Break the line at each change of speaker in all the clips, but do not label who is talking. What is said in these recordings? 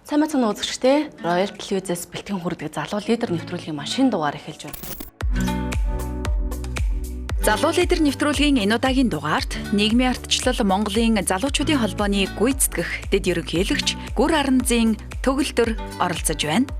Сайн мэцэн үзэгчдээ Royal Television-с бэлтгэн хүрдэг залуу лидер нэвтрүүлгийн машин дугаар эхэлж байна.
Залуу лидер нэвтрүүлгийн энэ удаагийн дугаарт нийгмийн ардчлал Монголын залуучуудын холбооны гүйцэтгэх дэд ерөнхийлөгч Гүр Аранзын төгөлдөр оролцож байна.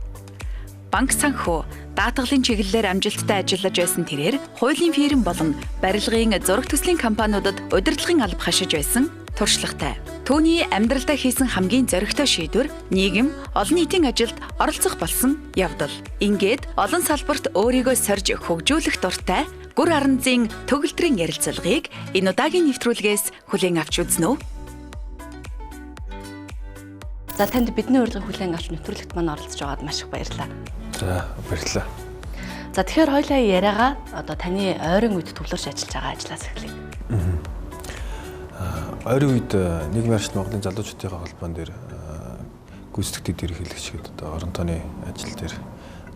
Банк санхүү, даатгалын чиглэлээр амжилттай ажиллаж байсан тэрээр хуулийн фирм болон барилгын зураг төслийн компаниудад удирдлагын алба хашиж байсан туршлагатай. Түүний амьдралдаа хийсэн хамгийн зоригтой шийдвэр нийгэм, олон нийтийн ажилд оролцох болсон явдал. Ингээд олон салбарт өөрийгөө сорж хөгжүүлэх дуртай Гүр Аранзын төгөлдрийн ярилцлагыг энэ удаагийн нэвтрүүлгээс хүлээн авч үзнэ үү?
За танд бидний урилгыг хүлээн авч нэвтрүүлэгт маань оролцож байгаад маш их баярлалаа.
За баярлалаа.
За тэгэхээр хоёулаа яриагаа одоо таны ойрын үед төвлөрч ажиллаж байгаа ажлаас эхлэе.
Ойрын үед нийгмийн арчил Монголын залуучуудын холбоон дээр гүйцэтгэх дэд ерөнхийлөгч гэдэг одоо орон тооны ажил дээр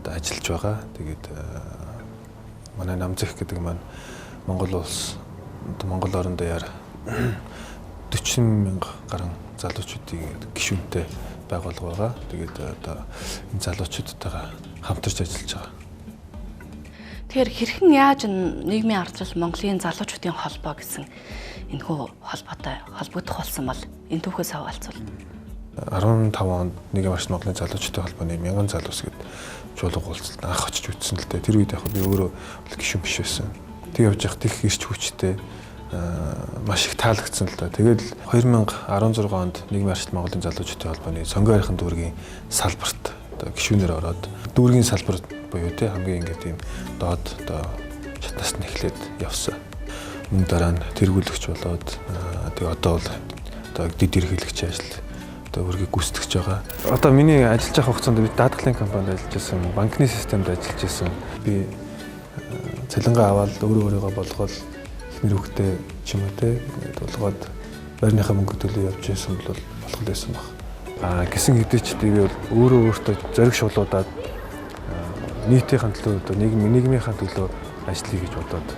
одоо ажиллаж байгаа. Тэгээд манай намзах гэдэг маань Монгол улс Монгол орон даяар 40 мянга гаруй залуучуудын гишүүнтэй байгууллага байгаа. Тэгээд одоо энэ залуучуудтайгаа хамтарч ажиллаж байгаа.
Тэгэхээр хэрхэн яаж нийгмийн ардчил Монголын залуучуудын холбоо гэсэн энэхүү холбоотой холбогдох болсон бол энэ түүхээс хаваалцвал
15 онд нийгмийн арчил Монголын залуучуудын холбооны 1000 залуус гэдэг чуулга уулзалт анх очиж үзсэн л дээ. Тэр үед яг би өөрөө гишүүн биш байсан. Тэг явж явах их ирч хүчтэй маш их таалагдсан л да. Тэгээд 2016 онд нийгмийн арчил Монголын залуучуудын холбооны сонгойрхон дүүргийн салбарт одоо гишүүнээр ороод дүүргийн салбар буюу те хамгийн ингээд тийм доод одоо шатнаас нь эхлээд явсан. Мөн дараа нь тэргүүлэгч болоод тэг одоо бол одоо дэд ерөнхийлөгч ажил одоо үргийг гүйцэтгэж байгаа. Одоо миний ажиллаж байгаа хугацаанд би даатгалын компанид ажиллаж байсан, банкны системд ажиллаж байсан. Би цалингаа аваад өөрийгөө болгоод нэр хөвгтэй ч юм уу те болгоод байрныхаа мөнгө төлөө явж байсан бол болох байсан баг. Гэсэн хэдий ч би бол өөртөө зориг шуулуудаад нийтийн төлөө одоо нийгмийнхаа төлөө ажиллая гэж бодоод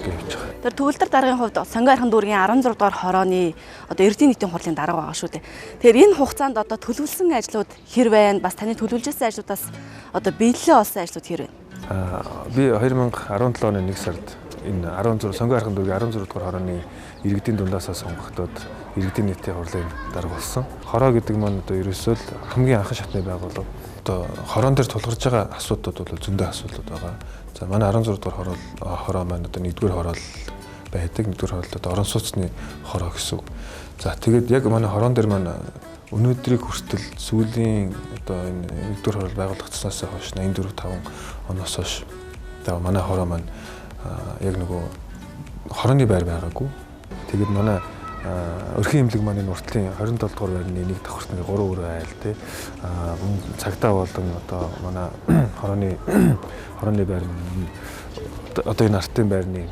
явж байгаа.
Тэр төгөлдөр даргын хувьд сонгойрхон дүүргийн 16 дугаар хорооны одоо эрдэнэ нийтийн хурлын дарга байгаа шүү дээ. Тэгэхээр энэ хугацаанд одоо төлөвлөсөн ажлууд хэр байна? Бас таны төлөвлөжсэн ажлуудаас одоо биелэлээ олсон ажлууд хэр байна?
Би 2017 оны 1 сард энэ 16 сонгойрхон дүүргийн 16 дугаар хорооны иргэдийн дундаасаа сонгогдоод иргэдийн нийтийн хурлын дарга болсон. Хороо гэдэг маань одоо ерөөсөө л хамгийн анхан шатны байгууллага. Одоо хороон дээр тулгарч байгаа асуудлууд бол зөндөө асуудлууд байгаа. За манай 16 дугаар хороо маань одоо 1-р хороо байдаг. 1-р хороо одоо орон сууцны хороо гэсэн үг. За тэгээд яг манай хороон дээр маань өнөөдрийг хүртэл сүүлийн одоо энэ 1-р хороо байгуулагдсанаас хойш 84-5 оноос хойш одоо манай хороо маань яг нөгөө хорооны байр байгаагүй. Тэгээд манай өрхийн имлэг маань энэ уртлын 27 дугаар байрны нэг давхартны 3 өрөө айл те цагтаа болон одоо манай хорооны байр одоо энэ артын байрны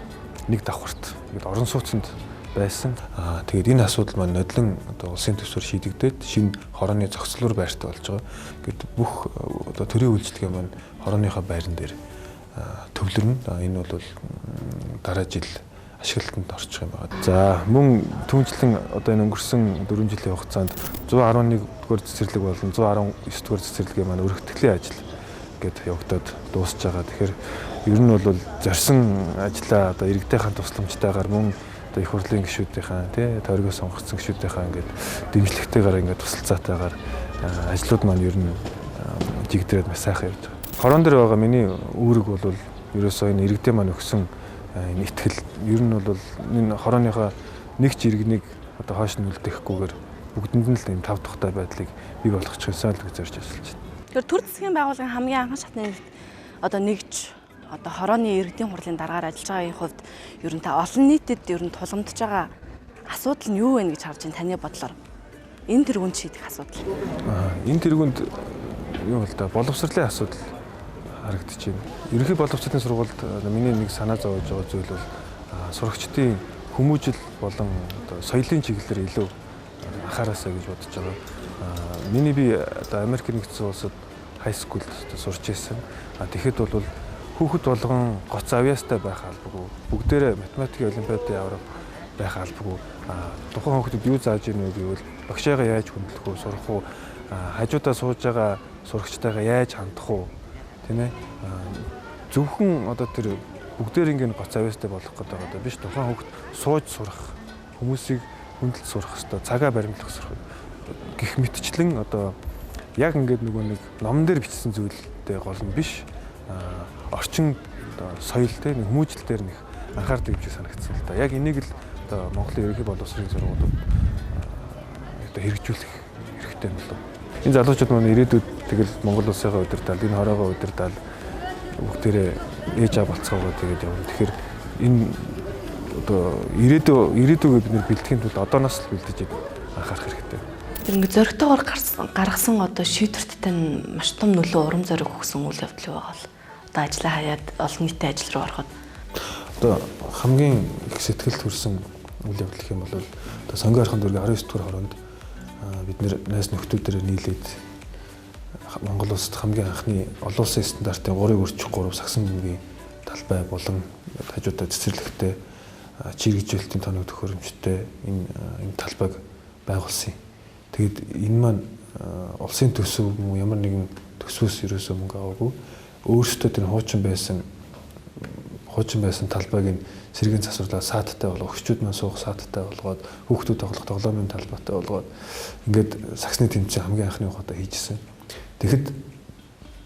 нэг давхарт ингээд орон сууцнд байсан. Тэгээд энэ асуудал маань нодлон одоо улсын төсвөр шийдэгдээд шинэ хорооны зохицлоор байртай болж байгаа. Гэт бүх одоо төрийн үйлчлэгээ маань хорооныхоо байран дээр төвлөрнө. Энэ бол дараа жил ашиглалтанд орчих юм байна. За мөн түнчлэн одоо энэ өнгөрсөн 4 жилийн хугацаанд 111 дугаар цэцэрлэг болон 119 дугаар цэцэрлэгийн маань өргөтгөлийн ажил гээд явагдаад дуусж байгаа. Тэгэхээр ер нь бол зорьсон ажлаа одоо иргэдийнхэн тусламжтайгаар мөн одоо их хурлын гишүүдийнхээ тий тойргоо сонгогдсон гишүүдийнхээ ингээд дэмжлэгтэйгээр ингээд тусалцаатайгаар ажлууд маань ер нь жигдрээд маш сайхан явж байгаа. Хорон дээр байгаа миний үүрэг бол ерөөсөө энэ иргэдийн маань өгсөн энэ итгэл ер нь бол энэ хорооныхоо нэг ч иргэнийг одоо хойш нь үлдээхгүйгээр бүгдэнд нь л ийм тав тухтай байдлыг бий болгочих юмсан л гэж зорж ажиллаж байна.
Тэгэхээр төр засгийн байгууллагын хамгийн анхан шатны одоо нэгж одоо хорооны иргэдийн хурлын дараагаар ажиллаж байгаагийн хувьд ер нь та олон нийтэд ер нь тулгамдж байгаа асуудал нь юу вэ гэж харж байна таны бодлоор? Энэ тэргуунд шийдэх асуудал.
Энэ тэргуунд юу вэ та боловсролын асуудал харагдаж байна. Ерөнхий боловсролын сургуульд миний нэг санаа зовж байгаа зүйл бол сурагчдын хүмүүжил болон соёлын чиглэлээр илүү анхаараасаа гэж бодож байгаа. Миний би одоо Америк нэгдсэн улсад хай скулд сурч ирсэн. Тэгэхэд бол хүүхэд болгон гоц авьяастай байх албагүй. Бүгдээрээ математикийн олимпиадын авраг байх албагүй. Тухайн хүүхдэд юу зааж ийнэ гэвэл багшаагаа яаж хөндлөх үү, сурах уу, хажуудаа сууж байгаа сурагчтайгаа яаж хандах уу тийм ээ зөвхөн одоо тэр бүгдээр ингэ гоц авьяастай болох гэдэг одоо биш тухайн хүүхд сууж сурах хүмүүсийг хүндэлж сурах хэрэгтэй цагаа баримтлах сурах гэх мэтчлэн одоо яг ингээд нөгөө нэг номон дээр бичсэн зүйлтэй гол нь биш орчин одоо соёл те нэг хүмүүжил дээр нэг анхаардаг юм шиг санагдсан л да. Яг энийг л одоо Монголын ерөнхий боловсролын сургуулиуд одоо хэрэгжүүлэх хэрэгтэй юм болов. Энэ залуучууд маань ирээдүйд тэгэл Монгол улсынхаа удирдал, энэ хороогоо удирдал бүгдээрээ ээж аа болцоогоо тэгээд явна. Тэгэхээр энэ одоо ирээдүйгээ бид нэр бэлтгэхийн тулд одооноос л бэлдэж анхаарах хэрэгтэй.
Тэр ингээ зөрөгтэйгээр гаргасан одоо шийдвэрттэй маш том нөлөө урам зориг өгсөн үйл явдал байгаа л. Одоо ажлаа хаяад олон нийтийн ажил руу ороход
одоо хамгийн их сэтгэл төрсэн үйл явдал гэх юм бол одоо сонгоо архын дүүргийн 19 дугаар хороонд бид нэр найз нөхдүүдээр нийлээд Монгол улсад хамгийн анхны олон улсын стандартын 3-ыг өрчих 3 сагсан бөмбөгийн талбай болон хажуудаа цэцэрлэгтэй чирэгжүүлэлтийн тоног төхөөрөмжтэй энэ талбайг байгуулсан. Тэгэд энэ маань улсын төсөв мөн ямар нэгэн төсвөөс ерөөсөө мөнгө аваагүй өөрсдөө тэр хуучин байсан талбайг нь сэргийн засварлаа сааттай болгоо өгчүүд маань суух сааттай болгоод хүүхдүүд тоглох тоглоомын талбайтай болгоод ингээд саксны тэмцээн хамгийн анхны ухаатаа хийжсэн. Тэгэхэд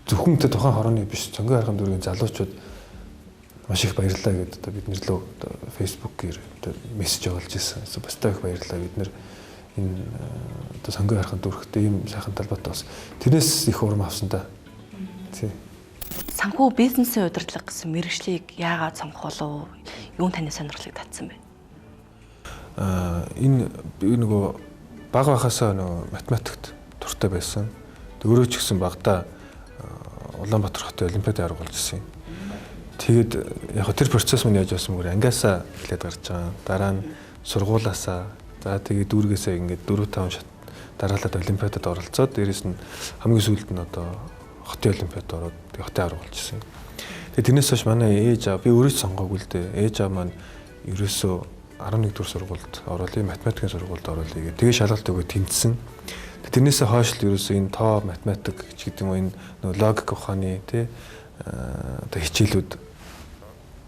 зөвхөн тэ тухайн хорооны биш Цонгоо арган дүүргийн залуучууд маш их баярлалаа гэдэг одоо бид нэрлөө одоо фэйсбүүкээр одоо мессеж явуулж ирсэн. Бас та их баярлалаа бид нэр энэ одоо Цонгоо арган дүүрхтэй ийм сайхан талбайтай бас тэрнээс их урам авсан да. Тий.
Санхүү бизнесийн удирдлага гэсэн мэргэжлийг яагаад сонгох болов? Юун таны сонирхлыг татсан бэ?
Энэ нөгөө баг байхасаа нөгөө математикт дуртай байсан. Өөрөө ч гэсэн багада Улаанбаатар хотын олимпиадад харгалж ирсэн. Тэгээд яг тэр процесс мань яаж явсан мөр ангиасаа эхлээд гарч байгаа. Дараа нь сургуулаасаа за тэгээд дүүргээсээ ингээд 4-5 шат дараалаад олимпиадад оролцоод дээрэс нь хамгийн сүүлд нь одоо хотын олимпиадад ороод хотын харгалж ирсэн. Тэгээд тэрнээс хойш манай ээж аа би өөрөө ч сонгоогүй л дээ. Ээж аа маань ерөөсөө 11 дугаар сургуульд оруулъя, математикийн сургуульд оруулъя гэдэг. Тэгээ шалгалт өгөө тэмцсэн. Тэрнээсээ хойш л ерөөсөө энэ тоо математик ч гэдэг юм энэ логик ухааны тий одоо хичээлүүд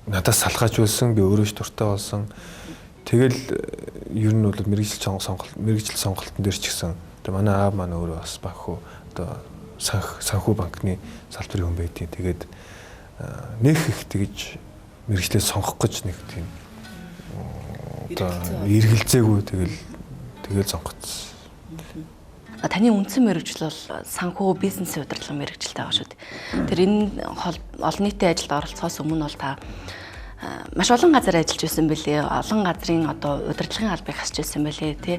надаас салгаж байсан. Би өөрөө ч дуртай болсон. Тэгэл ер нь бол мэрэгжил сонголтын дээр ч гэсэн одоо манай аав маань өөрөө бас баггүй одоо санхүү банкны салбарын хүн байдیں۔ Тэгээд нэх их тэгж мэрэгчлээ сонгох гэж нэг тийм одоо эргэлзээгүй тэгэл сонгоцсон.
Таны үндсэн мэргэжил бол санхүү бизнесийн удирдлага мэргэжилтэй байгаа шүү дээ. Тэр энэ олон нийтийн ажилд оролцохоос өмнө бол та маш олон газар ажиллаж байсан бэлээ. Олон газрын одоо удирдлагын албыг хасж байсан бэлээ, тий.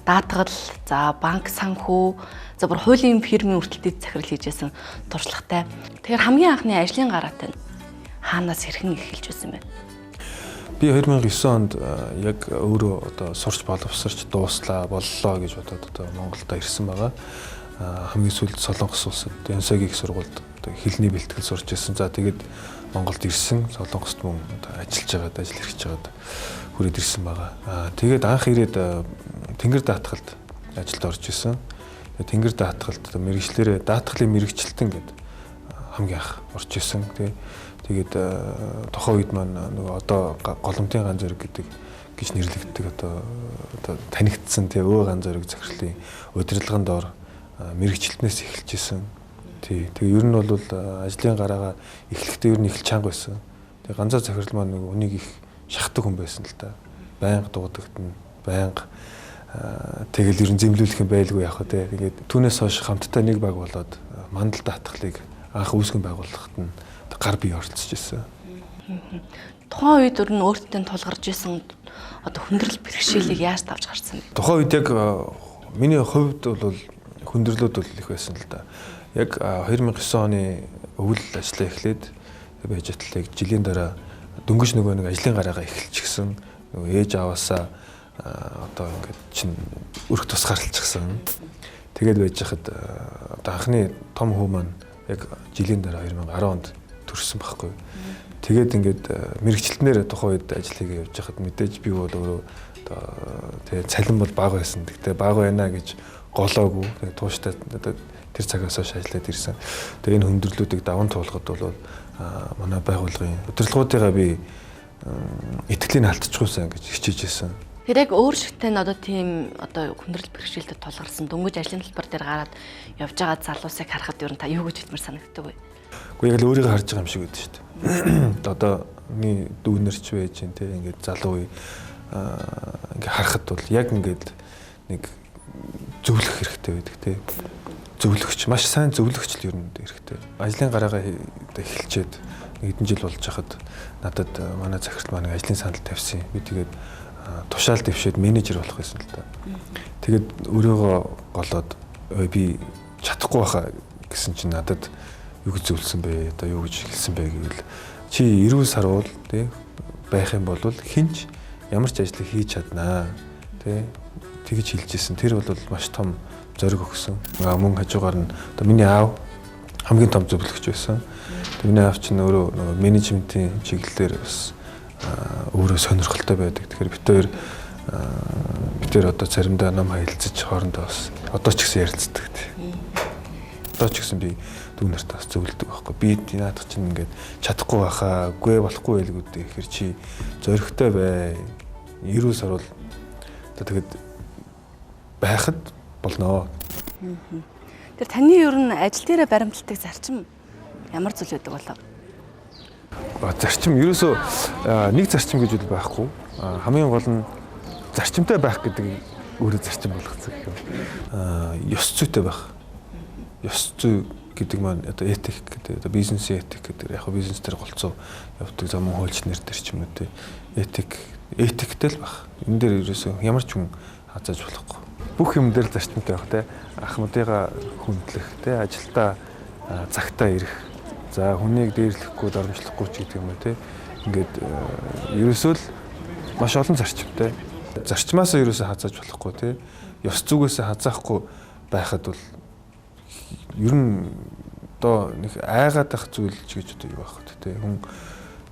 Даатгал, за банк санхүү, за бүр хуулийн фирмийн үртэлтэд захирал хийжсэн туршлагатай. Тэгэхээр хамгийн анхны ажлын гараатай нь хаанаас хэрхэн эхэлж байсан бэ?
Би 2009 онд яг өөрөө одоо сурч боловсрч дууслаа боллоо гэж бодоод одоо Монголд ирсэн байгаа. Хамгийн сүүлд Солонгос улсад Янсагийн их сургуульд одоо хэлний бэлтгэл сурч ирсэн. За тэгээд Монголд ирсэн. Солонгост мөн одоо ажиллаж хэрэгж байгаад хүрээд ирсэн байгаа. Тэгээд анх ирээд тэнгэр даатгалд ажилд орж исэн. Тэнгэр даатгалд одоо мэрэгчлэрээ даатгалын мэрэгчлэлтэн гэдэг хамгийн анх орж исэн. Тэгээд тухайн үед маань нөгөө одоо голомтын ганц зэрэг гэдэг гэж нэрлэгддэг одоо танигдсан тий өө ганц зэрэг захирлын удирдлаганд ор мэрэгчлэлтнээс эхэлж исэн. Тий. Тэгээ ер нь бол ажлын гараагаа эхлэхдээ ер нь их чанга байсан. Тэгээ ганцаа захирал маань нөгөө үнийг их шахдаг хүн байсан л да. Байнга дуудагдана, байнга тэгэл ер нь зэмлүүлэх юм байлгүй яах вэ? Тэгээд түүнээс хойш хамтдаа нэг баг болоод мандал даатгалыг анх үүсгэн байгуулахад нь гар бие оролцож ирсэн.
Тухайн үед өөр нь өөртөө тулгарч исэн одоо хүндрэл бэрхшээлийг яаж давж гарсан бэ?
Тухайн үед яг миний хувьд бол хүндрэлүүд бол их байсан л да. Яг 2009 оны өвөл ажлаа эхлээд байж атлаа жилийн дараа дөнгөж нөгөө нэг ажлын гараагаа эхэлчихсэн. Нөгөө ээж аваасаа одоо ингээд чин өрх тус гаралчихсан. Тэгээд байж хахад одоо анхны том хүү маань яг жилийн дараа 2010 онд төрсөн байхгүй. Тэгээд ингээд мэрэгчлэлтнээр тухайн үед ажил хийгээ явж байхад мэдээж би бол өөрөө тэгээ цалин бол бага байсан. Тэгтээ бага байна гэж голоогүй. Тэгээ тууштай тэр цагаас хойш ажиллаад ирсэн. Тэгээ энэ хүндрэлүүдийг даван туулахад бол манай байгууллагын удирдлагуудыгаа би итгэлийг алдчихгүйсэн гэж хичээж байсан.
Тэр яг өөр шигтэй нь одоо тийм одоо хүндрэл бэрхшээлтэд тулгарсан дөнгөж ажлын талбар дээр гараад явж байгаа залуусыг харахад ер нь та юу гэж хэлмээр санагддаг вэ?
Гэхдээ яг л өөрийгөө харж байгаа юм шиг байдаг шүү дээ. Одоо миний дүүнерч байж гэн те ингээд залуу үе ингээд харахад бол яг ингээд нэг зөвлөх хэрэгтэй байдаг те. Зөвлөгч маш сайн зөвлөгч л ер нь хэрэгтэй. Ажлын гараагаа эхэлчээд хэдэн жил болж хахад надад манай захирал маань ажлын санал тавьсан. Би тэгээд тушаал дэвшээд менежер болох байсан л да. Тэгээд өөрийгөө голоод би чадахгүй байхаа гэсэн чинь надад юу гэж зөвлөсөн бэ? Одоо юу гэж хэлсэн бэ гэвэл чи 90 сар бол тий байх юм бол хинч ямар ч ажлыг хийж чаднаа тий тэгж хэлжсэн. Тэр бол маш том зориг өгсөн. Мөн хажуугаар нь одоо миний аав хамгийн том зөвлөгч байсан. Миний аав чинь өөрөө менежментийн чиглэлээр бас өөрөө сонирхолтой байдаг. Тэгэхээр бид хоёр одоо заримдаа ном хаялцаж хоорондоо бас одоо ч гэсэн ярилцдаг. Одоо ч гэсэн би дүүнэрт бас зөвлөдөг байхгүй. Би наадах чинь ингээд чадахгүй байхаа, үгүй болохгүй байлгүүдээ ихэр чи зоригтой бай. 90 сар бол одоо тэгэд байхад болно.
Тэр таны ер нь ажил дээрээ баримталдаг зарчим ямар зүйл байдаг болоо?
Зарчим ерөөсөө нэг зарчим гэж үл байхгүй. Хамгийн гол нь зарчимтай байх гэдэг өөрөө зарчим болгоцсон гэх юм. Ёс зүйтэй байх. Ёс зүй гэдэг маань одоо этик гэдэг одоо бизнесийн этик гэдэг яг бизнес дээр голцоо явдаг зам хуульч нэр төр ч юм уу те этиктэй л байх. Энэ дээр ерөөсөө ямар ч хүн хазааж болохгүй. Бүх юм дээр зарчимтай байх те ахмадыгаа хүндлэх те ажилдаа цагтаа ирэх. За хүнийг дээрлэхгүй дарамжлахгүй ч гэдэг юм уу те ингээд ерөөсөө л маш олон зарчимтай. Зарчмаасаа ерөөсөө хазааж болохгүй те ёс зүгээсээ хазаахгүй байхад бол ер нь одоо нэг айгаад ах зүйл ч гэж одоо юу байх вэ те хүн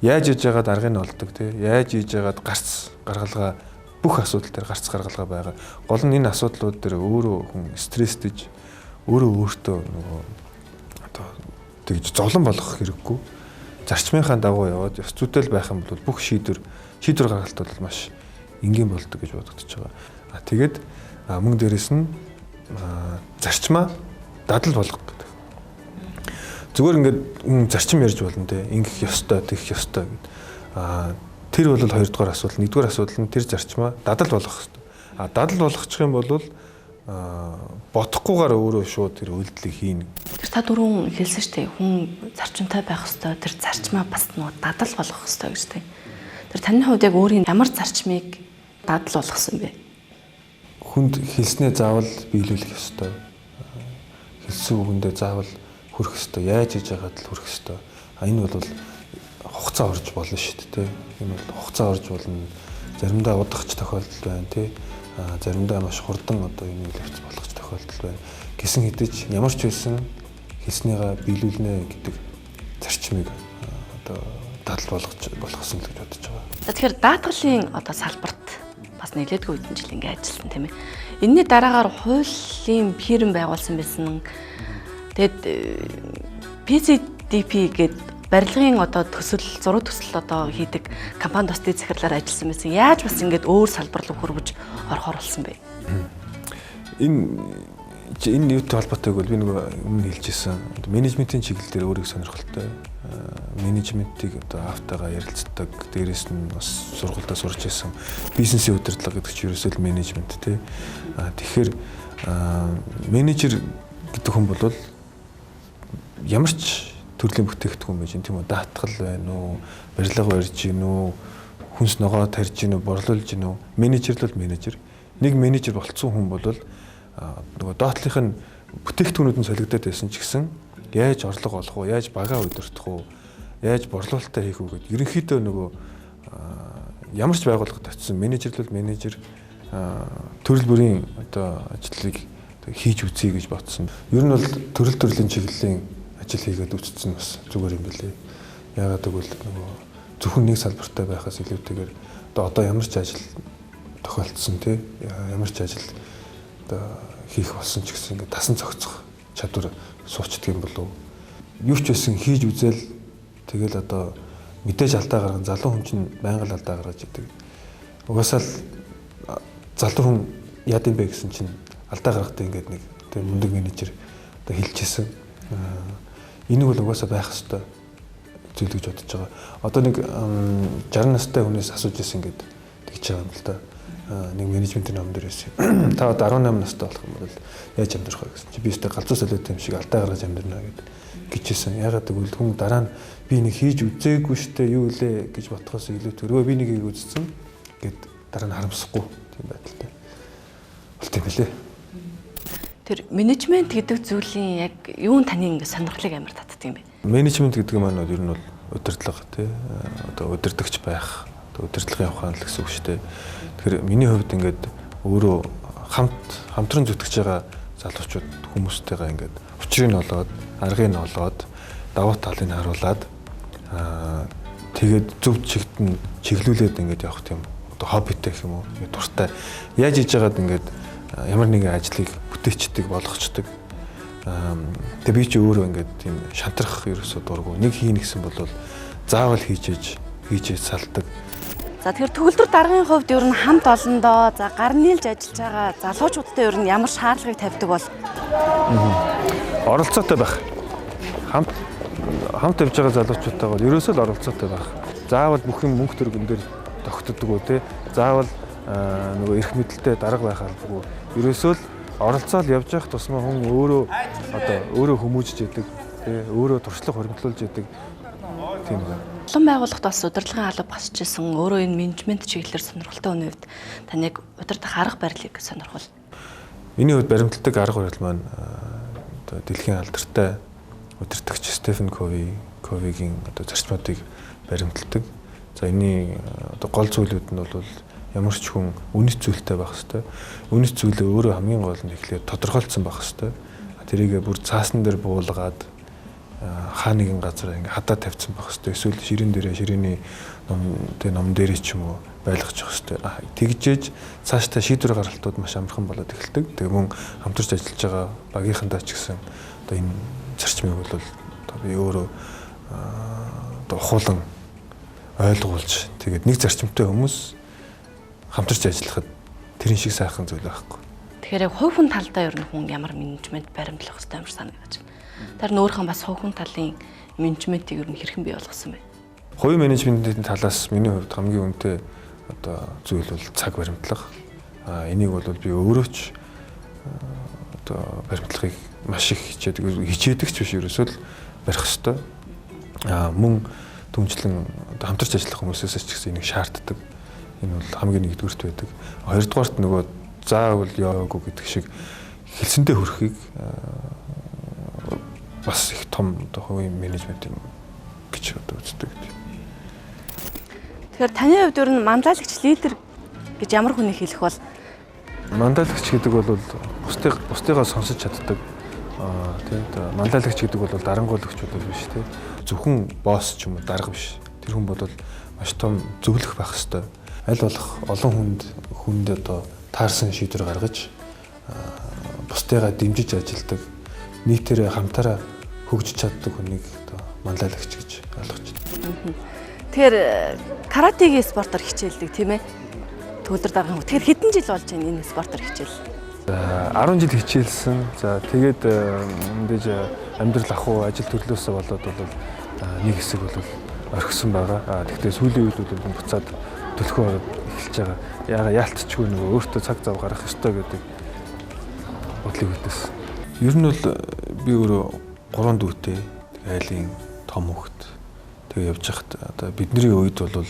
яаж иж яагаад аргыг нь олдог те яаж иж яагаад гарц гаргалгаа бүх асуудал дээр гарц гаргалгаа байгаа. Гол нь энэ асуудлууд дээр өөрөө хүн стресстэж өөртөө нөгөө одоо тэгж зовлон болгох хэрэггүй. Зарчмынхаа дагуу яваад ёс зүйтэй байх юм бол бүх шийдвэр гаргалт бол маш энгийн болдог гэж бодогдож байгаа. Тэгээд мөн дээрэс нь зарчмаа дадал болгох гэдэг. Зүгээр ингээд зарчим ярьж болно те ингэх ёстой, тэгэх ёстой гэд. Тэр бол хоёрдугаар асуудал. Нэгдүгээр асуудал нь тэр зарчмаа дадал болгох ёстой. Дадал болгочих юм бол бодохгүйгээр өөрөө шууд тэр үйлдэлийг хийнэ.
Тэр та дөрөв хэлсэн шүү дээ. Хүн зарчимтай байх ёстой. Тэр зарчмаа бас нөгөө дадал болгох ёстой гэж тийм. Тэр таны хувьд яг өөрийн ямар зарчмыг дадал болгосон бэ?
Хүнд хэлснээ заавал биелүүлэх ёстой. Хэлсэн үгэндээ заавал хүрэх ёстой. Яаж хийж байгаад л хүрэх ёстой. Энэ бол хугацаа орж болно шүү дээ. Энэ бол хугацаа орж болно. Заримдаа удахч тохиолдол байна тий. Заримдаа маш хурдан одоо энэ үйл явц болгох тохиолдол байна. Гэсэн хэдиж ямар ч байсан хэлснийгаа биелүүлнэ гэдэг зарчмыг одоо дадал болгосон л гэж бодож байгаа.
Тэгэхээр даатгалын одоо салбарт бас нэлээдгүй хэдэн жил ингэ ажилласан тийм ээ. Энэний дараагаар хуулийн фирм байгуулсан байсан. Тэгэд PCDP гэдэг барилгын одоо зураг төсөл одоо хийдэг компани тусдын захирлаар ажилласан байсан. Яаж бас ингэж өөр салбар руу хөрвөж орохоор болсон бэ?
Энэ юутай холбоотой гэвэл би нөгөө өмнө хэлжсэн менежментийн чиглэл дээр өөрийг сонирхолтой менежментийг одоо автагаа ярилцдаг дээрээс нь бас сургуультай сурч ирсэн бизнесийн удирдлага гэдэг чинь ерөөсөө л менежмент тий. Тэгэхээр менежер гэдэг хүн бол ямар ч төрлийн бүтээгдэхүүн байж тийм үү даатгал байна уу барилга барьж гин үү хүнс ногоо тарьж гин үү борлуулж гин үү менежер л менежер нэг менежер болцсон хүн бол нөгөө доотлих нь бүтээгдэхүүнүүд нь солигдоод байсан ч гэсэн яаж орлого олох уу яаж багаа удирдах уу яаж борлуулалтаа хийх үү гэдэг ерөнхийдөө нөгөө ямар ч байгууллагад очисон менежер л менежер төрөл бүрийн одоо ажлыг хийж үзье гэж бодсон. Ер нь бол төрлийн чиглэлийн ажил хийгээд үтцсэн бас зүгээр юм билээ. Яагаад гэвэл нөгөө зөвхөн нэг салбартай байхаас илүүтэйгээр одоо ямар ч ажил тохиолдсон тий ямар ч ажил одоо хийх болсон ч гэсэн ингээд тасан цогцох чадвар суучдаг юм болов. Юу ч байсан хийж үзэл тэгэл одоо мэдээж алдаа гарган залуу хүн чинь байнга л алдаа гаргаж идэг. Угаасаа л залуу хүн яад юм бэ гэсэн чинь алдаа гаргахдаа ингээд нэг тэр мундаг менежер одоо хэлчихсэн. Энийг бол угаасаа байх хэрэгтэй зүйл гэж бодож байгаа. Одоо нэг 60 настай хүнээс асууж ирсэн ингээд тэгж байгаа юм л да. Нэг менежментийн ном дээр байсан. Та одоо 18 настай болох юм бол яаж амьдрах вэ гэсэн чи би өөртөө галзуу солиод юм шиг алдаа гаргаж амьдрна гэжсэн. Ягаад гэвэл хүн дараа нь би нэг хийж үзээгүй штэ юу лээ гэж бодхоос илүүтэй өө би нэг хийг үзсэн гэд дараа нь харамсахгүй тийм байдалтай. Болт юм билээ.
Тэр менежмент гэдэг зүйлийн яг юу нь таны ингэ сонирхлыг амар татдаг юм бэ?
Менежмент гэдэг маань ер нь бол удирдлага тий одоо удирдахч байх удирдлагын ухаан л гэсэн үг шүү дээ. Тэгэхээр миний хувьд ингээд өөрөө хамтран зүтгэж байгаа залуучууд хүмүүстэйгээ ингээд учрыг нь олоод, аргыг нь олоод, давуу талыг нь харуулад тэгээд зөв чигт нь чиглүүлээд ингээд явах тийм одоо хоббитэй гэх юм уу, дуртай. Яаж хийж байгаад ингээд ямар нэгэн ажлыг бүтээчдэг, болгочдөг. Тэгээ би ч өөрөө ингээд тийм шантрах ерөөсөө дурггүй. Нэг хийнэ гэсэн бол заавал хийж салдаг.
За тэгэхээр төгөлдөр даргын хувьд ер нь хамт олондоо за гар нийлж ажиллаж байгаа залуучуудтай ер нь ямар шаардлагыг тавьдаг бол
оролцоотой байх. Хамт явж байгаа залуучуудтай бол ерөөсөө л оролцоотой байх. Заавал бүх юм мөнгө төргөн дээр тогтдог уу те. Заавал нөгөө эрх мэдэлтэй дарга байх албагүй. Ерөөсөө л оролцоол явж явах тусмаа хүн өөрөө хүмүүжж яадаг, те өөрөө туршлага хоригдлуулж яадаг тийм байна.
Улан байгууллагт бас удирдлагын алба басч ирсэн өөрөө энэ менежмент чиглэлээр сонирхолтой хүний хувьд таныг удирдах арга барилыг сонирхол.
Миний хувьд баримтлагдаг арга барил маань одоо дэлхийн алдартай удирдагч Стефен Ковигийн одоо зарчмуудыг баримтлагдаг. За энэний одоо гол зүйлүүд нь бол ямар ч хүн үнэт зүйлтэй байх хэрэгтэй. Үнэт зүйлээ өөрөө хамгийн гол нь ихлээр тодорхойлцсон байх хэрэгтэй. Тэрийг бүр цаасан дээр буулгаад хаа нэгэн газар ингээ хадаа тавьсан байх хэрэгтэй. Эсвэл ширээний ном дээрээ ч юм уу байлгах хэрэгтэй. Тэгжээж цаашдаа шийдвэр гаргалтууд маш амархан болоод эхэлдэг. Тэгээ мөн хамтарч ажиллаж байгаа багийнхандаа ч гэсэн одоо энэ зарчмыг бол одоо би өөрөө одоо ухуулан ойлгуулж тэгээд нэг зарчимтай хүмүүс хамтарч ажиллахад тэрэн шиг сайхан зүйл байхгүй.
Тэгэхээр яг хувь хүн талдаа ер нь хүн ямар менежмент баримтлах хэрэгтэй юм шиг санагдаж байна. Тэр нь өөрхөн бас хувь хүн талын менежментийг ер нь хэрхэн бий болгосон бэ?
Хувийн менежментийн талаас миний хувьд хамгийн үнэтэй одоо зүйл бол цаг баримтлах. Энийг бол би өөрөө ч одоо баримтлагыг маш их хичээдэг ч биш ерөөсөө л барих ёстой. Мөн түнчлэн одоо хамтарч ажиллах хүмүүсээс ч гэсэн энийг шаарддаг. Энэ бол хамгийн нэгдүгüрт байдаг. Хоёрдугаарт нөгөө заавал яваагүй гэдэг шиг хэлсэндээ хүрэхийг бас их том одоо хувийн менежмент юм гэж одоо үздэг.
Тэгэхээр таны хувьд ер нь манлайлагч лидер гэж ямар хүнийг хэлэх бол
манлайлагч гэдэг бол бусдыгаа сонсож чаддаг. Тийм манлайлагч гэдэг бол дарангуулагч бол биш тийм. Зөвхөн босс ч юм уу дарга биш. Тэр хүн бол маш том зөвлөх байх хэвээр. Аль болох олон хүнд одоо таарсан шийдвэр гаргаж бусдыгаа дэмжиж ажилдаг. Нийтээрээ хамтаараа хөгжиж чаддаг хүнийг одоо манлайлагч гэж ойлгож байна.
Тэгэхээр каратегийн спортоор хичээлдэг тийм ээ. Төгөлдөр даргын хувьд. Тэгэхээр хэдэн жил болж байна энэ спортоор хичээл?
10 жил хичээлсэн. За тэгээд мэдээж амьдрал ахуй ажил төрлөөсөө болоод бол нэг хэсэг бол орхисон байгаа. Тэгтээ сүүлийн үед бол буцаад төлөхөө эхэлж байгаа. Яалтчгүй нөгөө өөртөө цаг зав гаргах ёстой гэдэг бодлыг өгдөөс. Ер нь бол би өөрөө 3 дүүтэй айлын том хүүхэд тэгээ явж хахад одоо бидний үед бол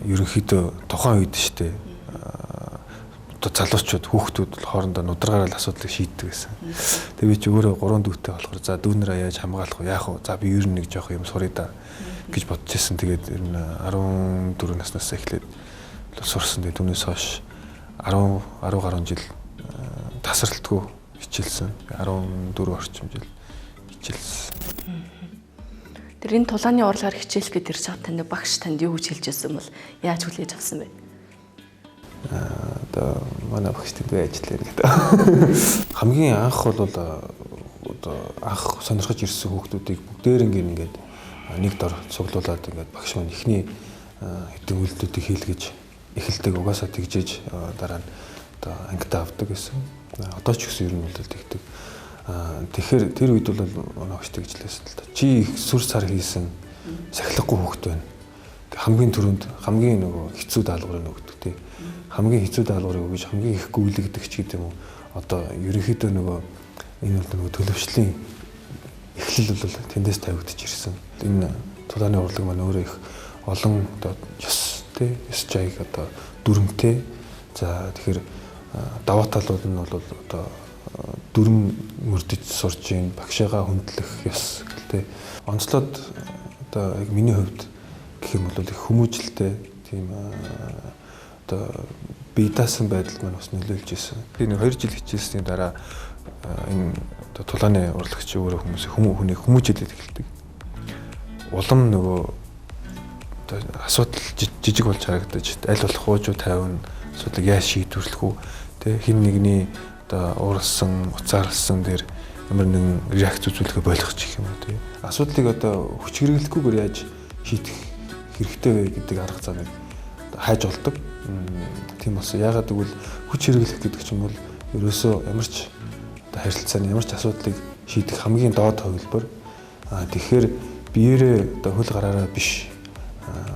ерөнхийдөө тухайн үед штэ одоо залуучууд хүүхдүүд хоорондоо нударгаараа асуудлыг шийддэг гэсэн. Тэгээ би ч өөрөө 3 дүүтэй болохоор за дүүнэрээ яаж хамгаалах вэ? Яах вэ? За би ер нь нэг жоох юм суръя да гэж бодож ирсэн. Тэгээд ер нь 14 наснаас эхлээд сурсан. Тэгээд түүнээс хойш 10 гаруй жил тасралтгүй хичээлсэн. 14 орчим жил хичээлсэн.
Тэр энэ тулааны урлагаар хичээлэх гэж ирж байгаа танд багш танд юу гэж хэлж байсан бол яаж хүлээж авсан бэ?
одоо манай багш тэнд ажиллая гэдэг. Хамгийн анх бол одоо анх сонирхож ирсэн хүүхдүүдийг бүгдээр ингээд нэг дор цуглуулад ингээд багш маань эхний хэдэн үйлдэлүүдийг хийлгэж эхэлдэг, угаасаа тэгжээж дараа нь одоо ангидаа авдаг гэсэн. Одоо ч гэсэн ер нь бол тэгдэг. Тэгэхээр тэр үед бол манай багш тэгжлээсэн л да. Чи их сүр сар хийсэн сахилахгүй хүүхд байна. Хамгийн түрүүнд хамгийн нөгөө хэцүү даалгаврыг өгдөг тий. Хамгийн хэцүү даалгаврыг өгж хамгийн их гүйлгдэг ч гэдэг юм уу. Одоо ерөнхийдөө нөгөө энэ бол нөгөө төлөвшлийн эхлэл бол тэндээс тавигдчих ирсэн. Энэ тулааны урлаг маань өөрөө их олон одоо ёс тий, ёс жайг одоо дүрмтэй. За тэгэхээр даваа талууд нь бол одоо дүрм мөрдөж сурж ийн багшаагаа хүндлэх ёс гэлтэй. Онцлоод одоо яг миний хувьд гэх юм бол их хүмүүжлтэй тийм одоо бие даасан байдал маань бас нөлөөлж ирсэн. Би нэг 2 жил хичээлсний дараа энэ одоо тулааны урлагч өөрөө хүний хүмүүжүүлээд эхэлдэг. Улам нөгөө одоо асуудал жижиг болж харагдаж аль болох уужуу тавина, асуудлыг яаж шийдвэрлэх үү, тэ хин нэгний одоо ууралсан, уцаарлсан дээр ямар нэгэн реакц үзүүлэхэ болгох ч юм уу тий. Асуудлыг одоо хүч хэрэглэхгүйгээр яаж шийдэх хэрэгтэй вэ гэдэг арга замыг хайж олдог. Тийм бас яагаад гэвэл хүч хэрэглэх гэдэг чинь бол ерөөсөө ямар ч харилцааны ямар ч асуудлыг шийдэх хамгийн доод хувилбар. Тэгэхээр биеэрээ одоо хөл гараараа биш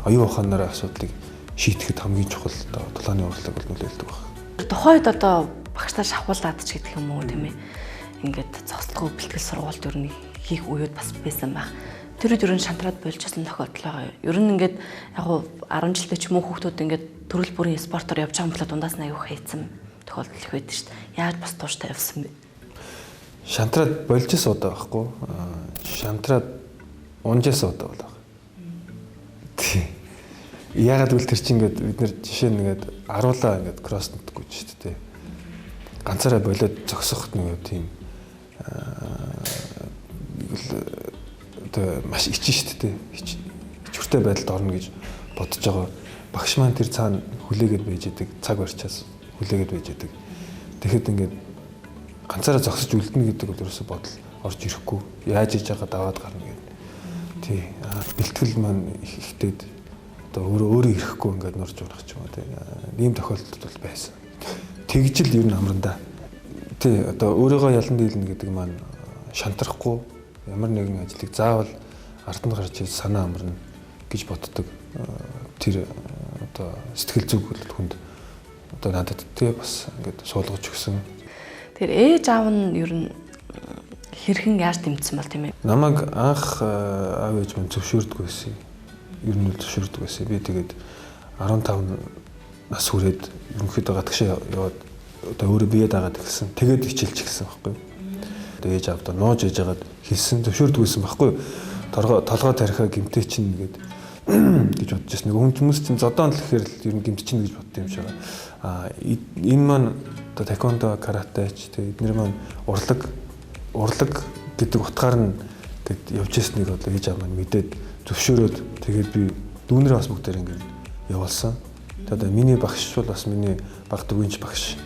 оюун ухаанаараа асуудлыг шийдэхэд хамгийн чухал одоо тулааны урлаг бол нөлөөлдөг байна.
Тухайд одоо багштай шахуулаад ч гэдэг юм уу тийм ээ. Ингээд цогцлогоо бэлтгэл сургуульд ер нь хийх үеуд бас байсан байх. Тэр үед ер нь шантраад болчихсон тохиолдол байгаа. Ер нь ингээд яг 10 жилдээ ч юм уу хүүхдүүд ингээд төрөл бүрийн спортоор явж байгаа юм болоо дундаас нь аягүй хайцсан тохиолдол их байдаг шүү дээ. Яаж бас тууштай явсан бэ?
Шантраад болжсэн удаа байхгүй. Шантраад унжсэн удаа болоо. Тий. Яагаад гэвэл тэр чинь ингээд бид нэр жишээ нэгээд аруулаа ингээд кросс нутгүй ч шүү дээ. Ганцаараа болоод зогсохт нөгөө тийм одоо маш ичэн шүү дээ. Ичвэртэй байдалд орно гэж бодож байгаа. Багш маань тэр цаана хүлээгээд байж идэг, цаг барьчаас хүлээгээд байж идэг. Тэгэхэд ингээд ганцаараа зогсож үлдэнэ гэдэг бол ерөөсө бодол орж ирэхгүй. Яаж хийж байгаа даваад гарна гэдэг. Тий. Бэлтгэл маань ихтэйд одоо өөрөө ирэхгүй ингээд норж урах ч юм уу тий. Ийм тохиолдолд бол байсан. Тэгжил ер нь амрандаа. Тий. Одоо өөрийгөө ялан дийлнэ гэдэг маань шантрахгүй ямар нэгэн ажлыг заавал ард нь гарч иж санаа амарна гэж боддог. Тэр одоо сэтгэл зүг хүнд одоо надад тий бас ингээд суулгаж өгсөн.
Тэр ээж аав нь ер нь хэрхэн яаж дэмжсэн бол тийм ээ.
Намайг анх аав ээж минь зөвшөөрдөг байсан. Ер нь зөвшөөрдөг байсан. Би тэгээд 15 нас хүрээд ерөнхийдөө гадагшаа яваад одоо өөрөө бие даагаад гисэн. Тэгээд хичээлч гисэн байхгүй. Тэгээд ээж аавдаа нууж ээж агаад хэлсэн зөвшөөрдөг байсан байхгүй. Толгой тарихаа гимтэй чинь гээд гэж бодож байсан. Нэг хүмүүс чинь зодоон л гэхээр л ер нь гимт чинь гэж бодсон юм шиг байгаа. Энэ маань одоо таеквондо, карате ч тэгээд эдгээр маань урлаг гэдэг утгаар нь гээд явж ирснийг одоо ээж аав маань мэдээд зөвшөөрөөд тэгээд би дүүнэрээ бас бүгдээр ингээд явуулсан. Тэгээд миний багш бол бас миний баг дүүнч багш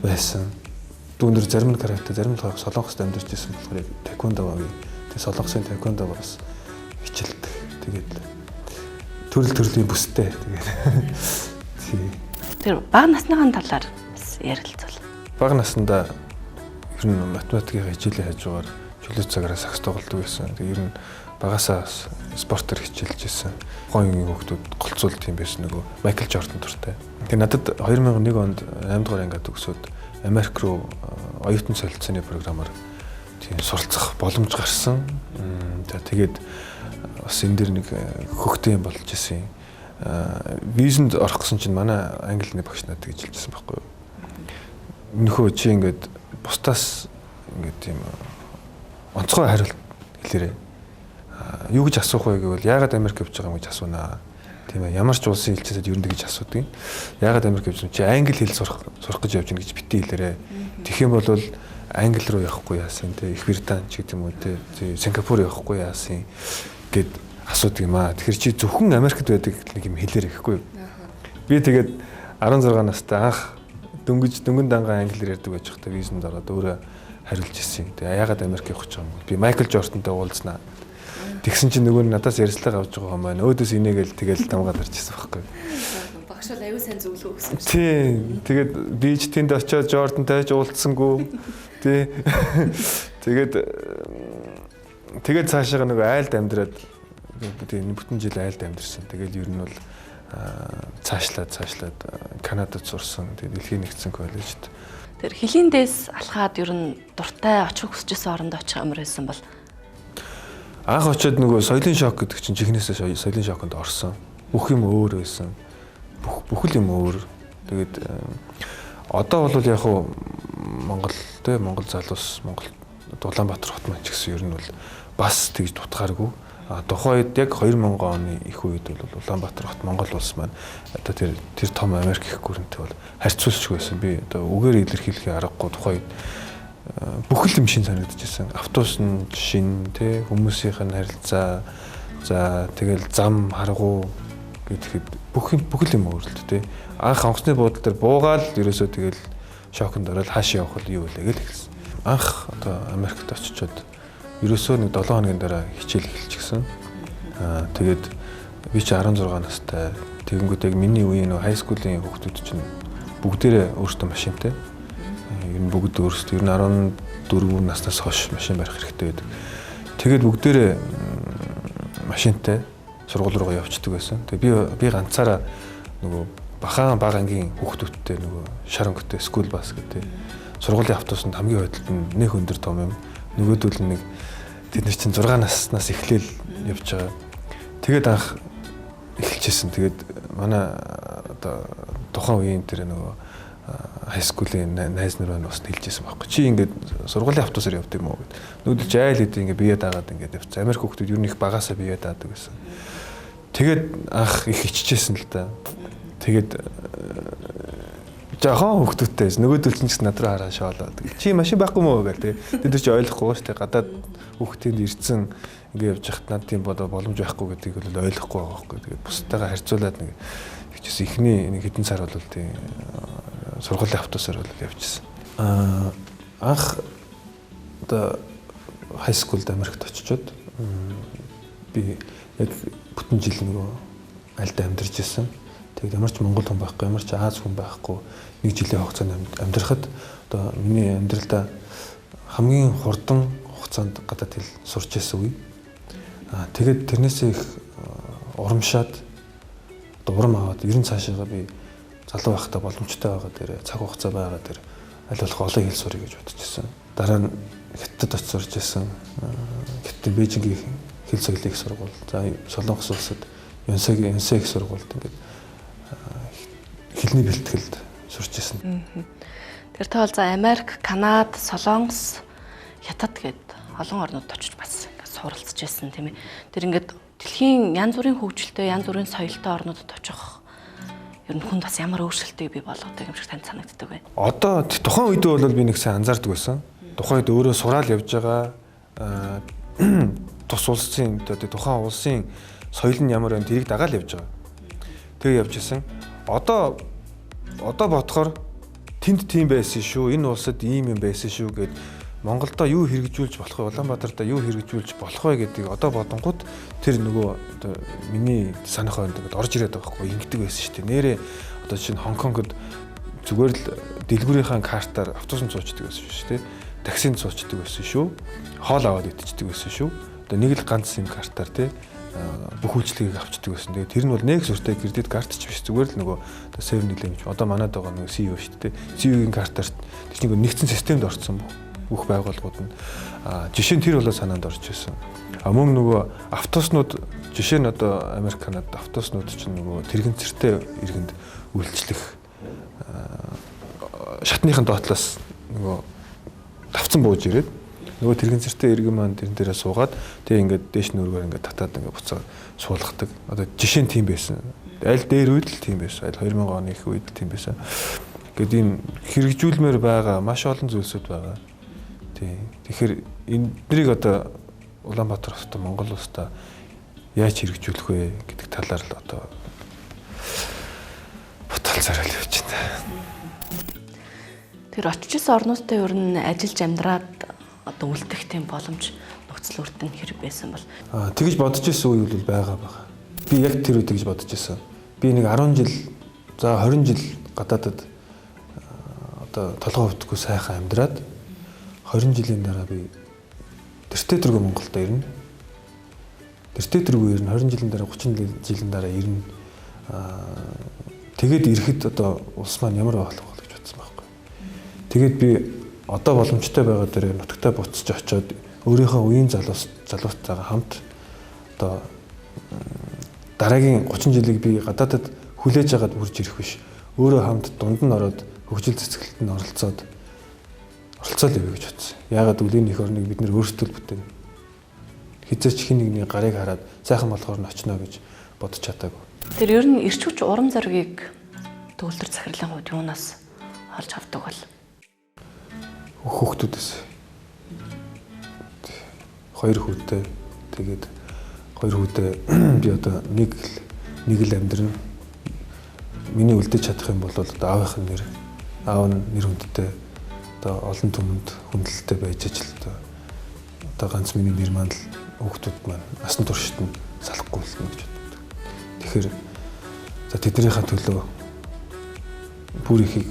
байсан. Дүүнэр зарим нь карате, зарим нь солонгост амьдарч ирсэн болохоор таеквондо авъя. Тэгээд солонгосын таеквондо бас хичээлдэг. Тэгээд төрлийн бүстэй тэгээд тий.
Тэр бага насныхаа талаар бас ярилцвал.
Бага наснда ер нь математикийн хичээлээ хажуугаар чөлөө цагаараа сакс тоглодог байсан. Тэгээд ер нь багасаа спортоор хичээлж байсан. Гойн хүүхдүүд голцуулт юм байсан нөгөө Майкл Жордан туртай. Тэгээд надад 2001 онд 8 дугаар ангид төгсөөд Америк руу оюутан солилцооны програмаар тийм суралцах боломж гарсан. За тэгээд бас энэ дэр нэг хөхтэй юм болж ирсэн. Визэнд орох гэсэн чинь манай англи нэг багш надад гэж хэлжсэн байхгүй юу. Нөхөө чи ингээд бусдаас ингээд тийм онцгой хариулт хэлээрэй. Юу гэж асуух вэ гэвэл яагаад Америк явж байгаа юм гэж асуунаа. Тийм ээ. Ямар ч улсын хэлцээсэд ер нь гэж асуудаг. Яагаад Америк явж байгаа чи англи хэл сурах гэж явж байгаа гэж битгий хэлээрэй. Тэгэх юм бол англи руу явахгүй яасан те Их Британь ч гэдэг юм уу те Сингапур явахгүй яасан гэд асуудаг юм аа. Тэгэхээр чи зөвхөн Америкт байдаг нэг юм хэлээр ихгүй юу. Би тэгээд 16 настай анх дөнгөн дангаа англиэр ярьдаг байж хата визэнд ороод өөрөө хариулж ирсэн. Тэгээ яагаад Америк явах гэж байгаа юм. Би Майкл Жордантай уулзнаа. Тэгсэн чинь нөгөө нь надаас ярьцлага авч байгаа юм байна. Өөдөөс инээгээл тэгэл дамгаад ирчихсэн байхгүй.
Багш бол аюу сайн зөвлөгөө өгсөн.
Тийм. Тэгээд би ч тэнд очиод Жордантай ч уулзсангүй. Тий. Тэгээд цаашаа нөгөө айлд амьдраад тэгээд бүтэн жил айлд амьдэрсэн. Тэгээд ер нь бол цаашлаад Канадад сурсан. Тэгээд Дэлхийн нэгдсэн коллежид.
Тэр хөлийн дээс алхаад ер нь дуртай очих хүсэжсэн оронд очих амар байсан бол
анх очиод нөгөө соёлын шок гэдэг чинь чихнээсээ соёлын шоконд орсон. Бүх юм өөр байсан. Бүхэл юм өөр. Тэгээд одоо бол яг хуу Монгол залуус Монгол Улаанбаатар хот маань ч гэсэн ер нь бол бас тэгж дутгааргүй. Тухайд яг 2000 оны их үед бол Улаанбаатар хот Монгол улс маань одоо тэр том Америк их гүрэнтэй бол харьцуулж байсан. Би одоо үгээр илэрхийлэхээ аргагүй тухайд бүхэл юм шин санагдчихсан. Автобус нь шин, тэ хүмүүсийнх нь харилцаа, за тэгэл зам харгуу гэхэд бүхэл юм өөрлөлт тэ. Анх онгоцны буудлын дээр буугаал ерөөсөө тэгэл шоконд ороод хаашаа явах вэ юу вэ гэж хэлсэн. Анх одоо Америкт очичоод ерөөсөө нэг 7 хоногийн дараа хичээл эхэлчихсэн. Тэгээд би чи 16 настай. Тэгэнгүүт яг миний үеийн хай скуулийн хүүхдүүд чинь бүгдээрээ өөрсдөө машинтай. Ер нь бүгд өөрсдөө ер нь 14 наснаас хойш машин барих хэрэгтэй байдаг. Тэгээд бүгдээрээ машинтай сургууль руу явчихдаг байсан. Тэгээд би ганцаараа нөгөө бага ангийн хүүхдүүдтэй нөгөө шар өнгөтэй скул бас гэдэг. Сургуулийн автобусанд хамгийн хойдолд нь нэг өндөр том юм. Нөгөөдөл нэг тэд нар чинь 6 наснаас эхлээл явж байгаа. Тэгээд анх эхэлчихсэн. Тэгээд манай одоо тухайн үеийн тэр нөгөө хай скуулийн найз нар бас хэлжсэн байхгүй. Чи ингээд сургуулийн автобусаар явд юм уу гэд. Нөгөөдөл чи айл хэдий ингээд бие даагаад ингээд явцсан. Америк хүүхдүүд ер нь их багасаа бие даадаг гэсэн. Тэгээд анх их иччихсэн л да. Тэгээд жоохон хүүхдүүдтэй нөгөөдөл чинь над руу хараа шоолоод. Чи машин байхгүй мó гэл тэ. Тэд чи ойлгохгүй шүү дээ. Гадаад хүүхдтэнд ирсэн ингээд явж хат над тийм боломж байхгүй гэдгийг бол ойлгохгүй байгаа байхгүй. Тэгээд бусдаагаа харьцуулаад нэг хичээс ихний нэг хэдэн сар бол тийм сургуулийн автобусаар бол явчихсан. Анх одоо хай скулд Америкт очичоод би яг бүтэн жил нөгөө альд амьдарч ирсэн. Тэгээд ямар ч монгол хүн байхгүй, ямар ч Аз хүн байхгүй нэг жилийн хугацаанд амьдрахад одоо миний амьдралдаа хамгийн хурдан хугацаанд гадаад хэл сурч ирсэн үе. Тэгээд тэрнээсээ их урамшаад одоо урам аваад ер нь цаашаа би залуу байхдаа боломжтой байгаа дээр цаг хугацаа байгаа дээр аль болох олон хэл сурах гэж бодчихсон. Дараа нь Хятадд очиж сурч ирсэн. Хятадын Бээжингийн хэл соёлын их сургууль. За Солонгос улсад Юнсегийн их сургуульд ингээд хэлний бэлтгэлд сурч ирсэн.
Тэр тоол за Америк, Канада, Солонгос, Хятад гээд олон орнууд очиж бас ингээд суралцж байсан тийм ээ. Тэр ингээд дэлхийн янз бүрийн хөгжилтэй, янз бүрийн соёлтой орнуудад очих ер нь хүнд бас ямар өөрчлөлтийг бий болгодог юм шиг танд санагддаг вэ?
Одоо тухайн үед бол би нэг сайн анзаардаг байсан. Тухайн үед өөрөө сураал явж байгаа тус улсын одоо тухайн улсын соёл нь ямар байна тэрийг дагаал явж байгаа. Тэгээ явж исэн. Одоо бодохоор тэнд тийм байсан шүү. Энэ улсад ийм юм байсан шүү гэд Монголдо юу хэрэгжүүлж болох вэ? Улаанбаатарт юу хэрэгжүүлж болох вэ гэдгийг одоо бодонгууд тэр нөгөө одоо миний санах ойнд ингээд орж ирээд байгаа байхгүй ингэдэг байсан шүү дээ. Нэрээ одоо чинь Хонконгод зүгээр л дэлгүүрийнхаа картаар автобусанд суучдаг байсан шүү дээ. Таксинд суучдаг байсан шүү. Хоол аваад идчихдэг байсан шүү. Одоо нэг л ганц сим картаар тий бүх үйлчлэгийг авчдаг байсан. Тэгээд тэр нь бол нэг сүртэй кредит карт ч биш зүгээр л нөгөө 7-Eleven одоо манайд байгаа нөгөө CU шүү дээ. CU-гийн картаар тэр нэг нэгдсэн системд орцсон бүх байгууллагууд нь жишээ нь тэр болоо санаанд орж ирсэн. Мөн нөгөө автобуснууд жишээ нь одоо Америк, Канадад автобуснууд чинь нөгөө тэрэгэн цэртэй иргэнд үйлчлэх шатныхын доотлоос нөгөө давцсан бууж ирээд нөгөө тэрэгэн цэртэй иргэн маань тэрэн дээрээ суугаад тэгээ ингээд дээш нүргээр ингээд татаад ингээд буцаад суулгадаг. Одоо жишээ нь тийм байсан. Аль дээр үед л тийм байсан. Аль 2000 оны их үед тийм байсан. Гэт энэ хэрэгжүүлмээр байгаа маш олон зүйлсүүд байгаа. Тэгэхээр энднийг одоо Улаанбаатар хотод Монгол улстай яаж хэрэгжүүлэх вэ гэдэг талаар л одоо бодолцоор л явж байна.
Тэр очижсэн орнуудтай ер нь ажиллаж амьдраад одоо үлдэх тийм боломж нөхцөл бүрдэн хэрэг байсан бол
Тэгж бодож исэн үе бол байгаа. Би яг тэр үед тэгж бодож исэн. Би нэг 10 жил, за 20 жил гадаадад одоо толгой өвдөхгүй сайхан амьдраад 20 жилийн дараа би тэртээ тэргүй Монголд ирнэ. Тэртээ тэргүй ирнэ 20 жилийн дараа 30 жилийн дараа ирнэ. Тэгээд ирэхэд одоо улс маань ямар байх вэ гэж бодсон байхгүй. Тэгээд би одоо боломжтой байгаа дээр нутагтаа буцаж очиод өөрийнхөө үеийн залуустайгаа хамт одоо дараагийн 30 жилийг би гадаадад хүлээж агаад үрж ирэх биш. Өөрөө хамт дунд нь ороод хөгжил цэцгэлтэнд оролцоод явъя гэж бодсон. Яагаад гэвэл энэ их орныг бид нэр өөрсдөө бүтээнэ. Хизээч хин нэгний гарыг хараад сайхан болохоор нь очно гэж бодож чадаагүй.
тэр ер нь эрч хүч урам зоригийг төгөлдөр захирлын хувьд юунаас олж авдаг бол
Хүүхдүүдээс 2 хүүтэй тэгээд 2 хүүтэй би одоо нэг л амьдрын миний үлдээж чадах юм бол одоо аавынх нь аав нь нэр хүндтэй одоо олон түмэнд хүндлэлтэй байж ажил одоо ганц миний нэр маань л хүүхдүүд маань насан туршид нь салахгүй болно гэж боддог. Тэгэхээр за тэднийхээ төлөө бүр ихийг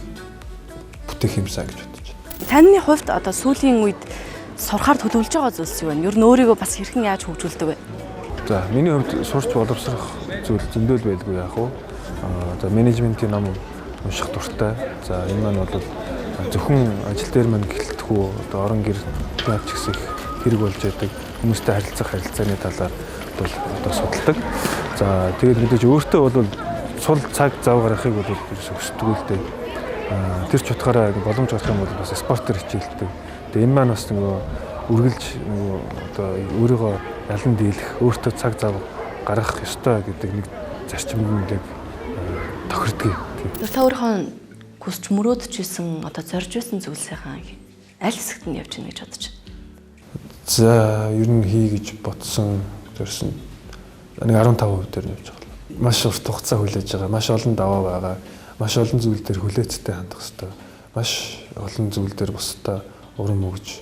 бүтээх юмсаа гэж боддог.
Таны хувьд одоо сүүлийн үед сурахаар төлөвлөж байгаа зүйлс юу вэ? Ер нь өөрийгөө бас хэрхэн яаж хөгжүүлдэг вэ?
За миний хувьд сурч боловсрох зүйл зөндөл байлгүй яах вэ? За менежментийн ном унших дуртай. За энэ маань бол зөвхөн ажил дээр мань гэлтэхгүй одоо орон гэр яаж ч гэсэн хэрэг болж байдаг. Хүмүүстэй харилцааны талаар бол одоо судалдаг. За тэгээд мэдээж өөртөө бол сул цаг зав гаргахыг бол өсдөг л дээ. Тэр ч утгаараа боломж гарах юм бол бас спортоор хичээлдэг. Тэгээ энэ маань бас нөгөө үргэлж нөгөө одоо өөрийгөө ялан дийлэх, өөртөө цаг зав гаргах ёстой гэдэг нэг зарчимд нэг тохирдгийг.
Тэр та өөрийнхөө хүсч мөрөөдж исэн одоо зорж исэн зүйлсийнхаа аль хэсэгт нь явж гэнэ гэж бодож байна.
За ер нь хий гэж бодсон зорьсон нэг 15% дээр нь явж байгаа. Маш урт хугацаа хүлээж байгаа. Маш олон даваа байгаа. Маш олон зүйл дээр хүлээцтэй хандах хэрэгтэй. Маш олон зүйл дээр бусдаа урам өгж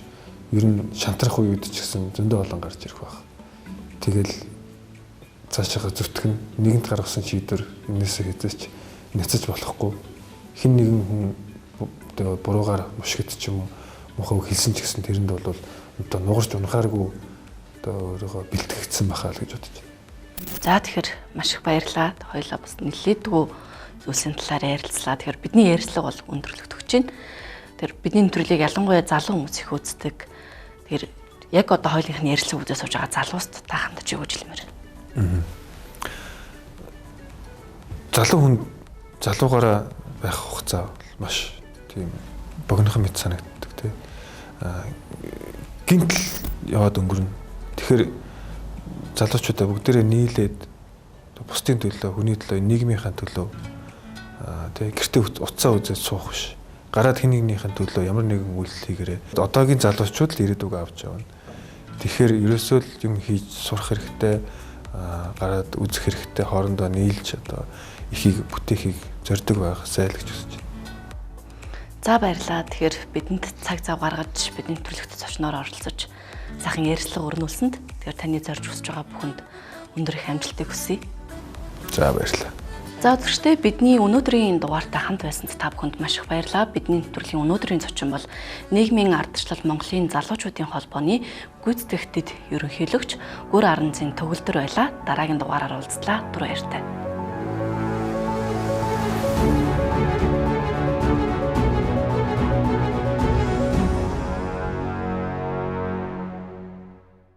ер нь шантрах үед ч гэсэн зөндөө олон гарч ирэх байх. Тэгэл цаашаа зүтгэн нэгэнт гаргасан шийдвэр энэсээ хэзээч няцаж болохгүй. Хин нэгэн хүн буруугаар мушгид ч юм уу мохоо хэлсэн ч гэсэн тэрэнд бол одоо нугарч унахааргүй одоо өөрийгөө бэлтгэгдсэн бахаа л гэж бодож байна.
За тэгэхээр маш их баярлалаа. Хоёулаа бас нэлээдгүй зүйлсийн талаар ярилцлаа. Тэгэхээр бидний ярилцлага бол өндөрлөгдөж байна. Тэр бидний нэвтрүүлгийг ялангуяа залуу хүмүүс их үздэг. Тэгэхээр яг одоо хоёулынхны ярилцлага үзэж сууж байгаа залууст та хандаж юу гэж хэлмээр.
Залуу хүн залуугаараа байх хугацаа маш тийм богинохон мэт санагддаг тийм. Гинтл яваад өнгөрнө. Тэгэхээр залуучуудаа бүгдээрээ нийлээд бусдын төлөө, хүний төлөө, нийгмийнхаа төлөө тэг гэртээ уцаа үзэж суух биш. Гараад хэн нэгнийхэн төлөө ямар нэгэн үйлдэл хийгээрээ одоогийн залуучууд л ирээдүг авч явна. Тэгэхээр ерөөсөө л юм хийж сурах хэрэгтэй, гараад үзэх хэрэгтэй, хоорондоо нийлж одоо ихийг бүтээхийг зорддог байх сайл гэж үзэж байна.
За баярлалаа. Тэгэхээр бидэнд цаг зав гаргаж бидний нэвтрүүлэгт зочноор оролцож сайхан ярилцлага өрнүүлсэнд тэгэхээр таны зорж хүсэж байгаа бүхэнд өндөр их амжилтыг хүсье.
За баярлалаа.
За үзэгчдээ бидний өнөөдрийн дугаартай хамт байсанд та бүхэнд маш их баярлалаа. Бидний нэвтрүүлгийн өнөөдрийн зочин бол нийгмийн ардчлал Монголын залуучуудын холбооны гүйцэтгэгчдэд ерөнхийлөгч Гүр Аранзын төгөлдөр байлаа. Дараагийн дугаараар уулзлаа. Түр баяртай.